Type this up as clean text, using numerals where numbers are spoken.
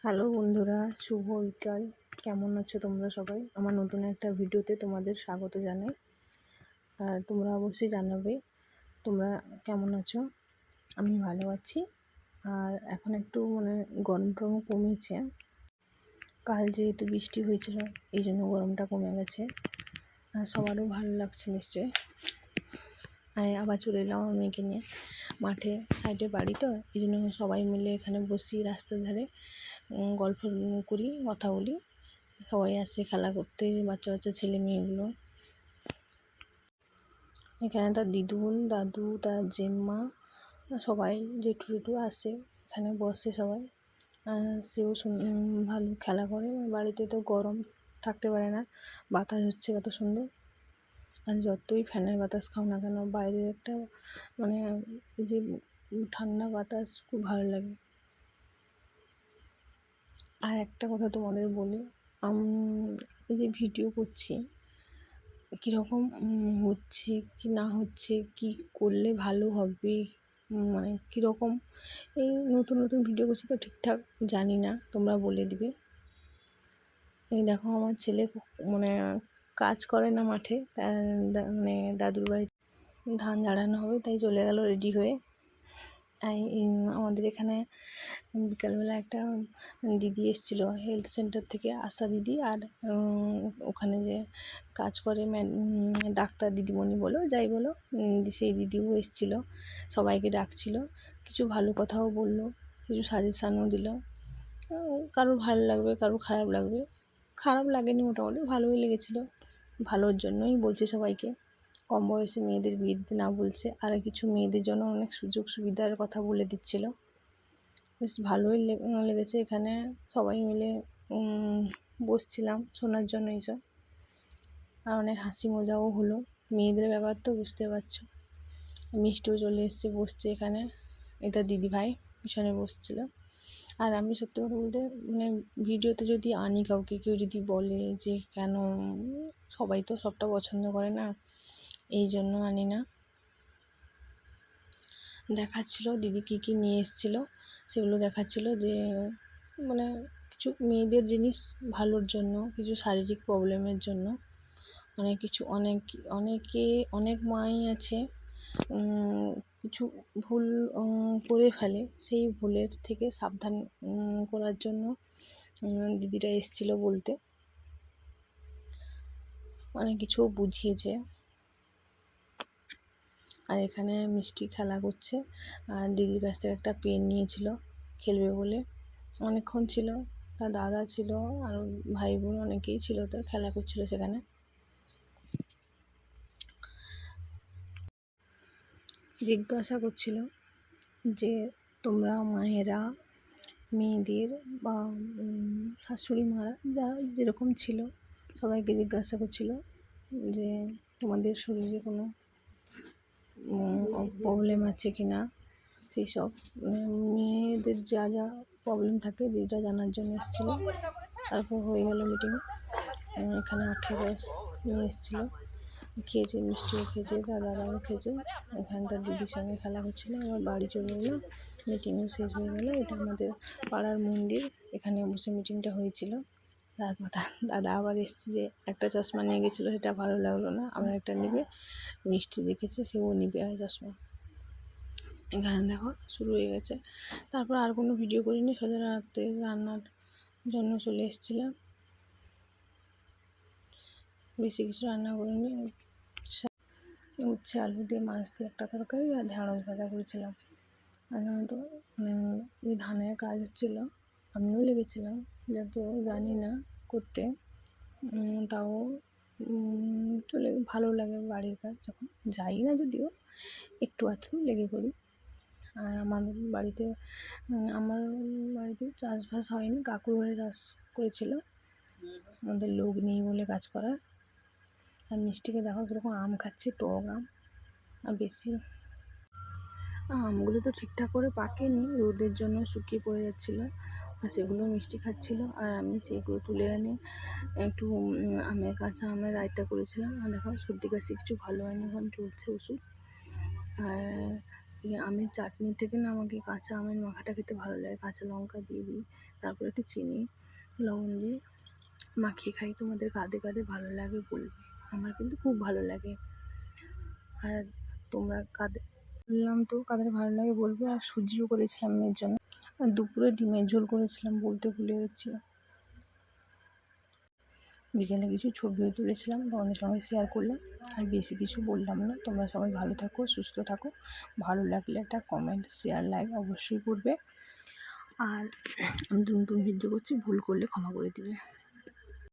Hello বন্ধুরা, শুভ বিকাল। কেমন আছো তোমরা সবাই? আমার নতুন একটা ভিডিওতে তোমাদের স্বাগত জানাই। আর তোমরা অবশ্যই জানাবে তোমরা কেমন আছো। আমি ভালো আছি। আর এখন একটু গরমটাও কমেছে। কাল যেহেতু বৃষ্টি হয়েছিল এই জন্য গরমটা কমে গেছে। আর সবারও ভালো লাগছে নিশ্চয়ই। আবার চলে এলাম আমি মেয়েকে নিয়ে মাঠে, সাইডে বাড়ি তো, এই জন্য সবাই মিলে এখানে বসি রাস্তার ধারে, গল্প করি, কথা বলি। সবাই আসে খেলা করতে, বাচ্চা বাচ্চা ছেলে মেয়েগুলো। এখানে তার দিদুন, দাদু, তার জেম্মা সবাই, জেঠু জেঠু আসে, এখানে বসে সবাই। সেও ভালো খেলা করে। বাড়িতে তো গরম, থাকতে পারে না, বাতাস হচ্ছে কত সুন্দর। আর যতই ফ্যানের বাতাস খাও না কেন, বাইরের একটা এই যে ঠান্ডা বাতাস খুব ভালো লাগে। আর একটা কথা তোমাদের বলি, এই যে ভিডিও করছি কীরকম হচ্ছে কি না হচ্ছে, কি করলে ভালো হবে, কীরকম, এই নতুন নতুন ভিডিও করছি তো ঠিকঠাক জানি না, তোমরা বলে দিবে। এই দেখো আমার ছেলে কাজ করে না মাঠে, দাদুর বাড়ি ধান ঝাড়ানো হবে তাই চলে গেল রেডি হয়ে। আমাদের এখানে বিকালবেলা একটা দিদি এসেছিলো হেলথ সেন্টার থেকে, আশা দিদি। আর ওখানে যে কাজ করে ডাক্তার দিদিমণি বলো যাই বলো, সেই দিদিও এসেছিলো, সবাইকে ডাকছিল, কিছু ভালো কথাও বললো, কিছু সাজেশানও দিল। কারোর ভালো লাগবে, কারোর খারাপ লাগবে। খারাপ লাগেনি, মোটামুটি ভালোই লেগেছিলো। ভালোর জন্যই বলছে সবাইকে, কম বয়সে মেয়েদের বিয়ে দিতে না বলছে, আর কিছু মেয়েদের জন্য অনেক সুযোগ সুবিধার কথা বলে দিচ্ছিল। বেশ ভালোই লেগেছে। এখানে সবাই মিলে বসছিলাম শোনার জন্য এইসব, আর অনেক হাসি মজাও হলো। মেয়েদের ব্যাপার তো বুঝতে পারছো। মিষ্টিও চলে এসছে, বসছে এখানে, এটা দিদিভাই পিছনে বসছিল। আর আমি সত্যি কথা বলতে ভিডিওতে যদি আনি কাউকে, কেউ যদি বলে যে কেন, সবাই তো সবটা পছন্দ করে না, এই জন্য আনি না। দেখাচ্ছিল দিদি কী কী নিয়ে এসেছিলো, সেগুলো দেখাচ্ছিল যে কিছু মেয়েদের জিনিস ভালোর জন্য, কিছু শারীরিক প্রবলেমের জন্য, অনেক মাই আছে কিছু ভুল করে ফেলে, সেই ভুলের থেকে সাবধান করার জন্য দিদিরা এসেছিলো বলতে, অনেক কিছু বুঝিয়েছে। আর এখানে মিষ্টি খেলা করছে, আর দিদির কাছ থেকে একটা পেন নিয়েছিল খেলবে বলে, অনেকক্ষণ ছিল। তার দাদা ছিল, আর ভাই বোন অনেকেই ছিল, তো খেলা করছিল সেখানে। জিজ্ঞাসা করছিল যে তোমরা মায়েরা মেয়েদের বা শাশুড়ি মারা যারা যেরকম ছিল সবাইকে জিজ্ঞাসা করছিল যে তোমাদের শরীরে কোনো প্রবলেম আছে কি না, সেই সব মেয়েদের যা যা প্রবলেম থাকে যেটা জানার জন্য এসেছিলো। তারপর হয়ে গেল মিটিং। এখানে আখের রস নিয়ে এসেছিলো, খেয়েছে, মিষ্টিও খেয়েছে, তার দাদাও খেয়েছে। এখানটার দিদির সঙ্গে খেলা করছিলো। আবার বাড়ি চলে এলো, মিটিংও শেষ হয়ে গেলো। এটা আমাদের পাড়ার মন্দির, এখানে বসে মিটিংটা হয়েছিল। তারপর দাদা আবার এসছে, যে একটা চশমা নিয়ে গেছিলো, সেটা ভালো লাগলো না, আবার একটা নেবে। মিষ্টি দেখেছে, সেও নিবে আর চশমা। এখানে দেখো শুরু হয়ে গেছে। তারপর আর কোনো ভিডিও করিনি, সোজা রাত্রে রান্নার জন্য চলে এসেছিলাম। বেশি কিছু রান্না করিনি, উচ্ছে আলু দিয়ে মাছ দিয়ে একটা তরকারি আর ঢেঁড়স ভাজা করেছিলাম। সাধারণত এই ধানের কাজ হচ্ছিলো, আমিও লেগেছিলাম, যত জানি না করতে, তাও চলে ভালো লাগে। বাড়ির কাজ যখন যাই না, যদিও একটু আধটু লেগে পড়ি। আর আমার বাড়িতে চাষবাস হয়নি, কাকুর ঘরে চাষ করেছিল, আমাদের লোক নেই বলে কাজ করার। আর মিষ্টিকে দেখো কীরকম আম খাচ্ছে, টক আম। আর বেশি আমগুলো তো ঠিকঠাক করে পাকেনি, রোদের জন্য শুকিয়ে পড়ে যাচ্ছিলো, আর সেগুলো মিষ্টি খাচ্ছিলো। আর আমি সেইগুলো তুলে এনে একটু কাঁচা আমের রায়তা করেছিলাম। আর দেখো সর্দি কাশি কিছু ভালো হয়নি, এখন চলছে ওষুধ। আর এই আমের চাটনি থেকে না আমাকে কাঁচা আমের মাখাটা খেতে ভালো লাগে। কাঁচা লঙ্কা দিয়ে দিই, তারপর একটু চিনি লবণ দিয়ে মাখিয়ে খাই। তোমাদের কাদের কাদের ভালো লাগে বলবে, আমার কিন্তু খুব ভালো লাগে। আর তোমরা কাদের, বললাম তো কাদের ভালো লাগে বলবে। আর সুজিও করেছিলাম মেয়ের জন্য, আর দুপুরে ডিমের ঝোল করেছিলাম, বলতে ভুলে গেছি। বিকেলে কিছু ছবিও তুলেছিলাম, তোমাদের সঙ্গে শেয়ার করলাম। আর বেশি কিছু বললাম না। তোমরা সবাই ভালো থাকো, সুস্থ থাকো। ভালো লাগলে একটা কমেন্ট, শেয়ার, লাইক অবশ্যই করবে। আর আমি নতুন ভিডিও করছি, ভুল করলে ক্ষমা করে দিবে।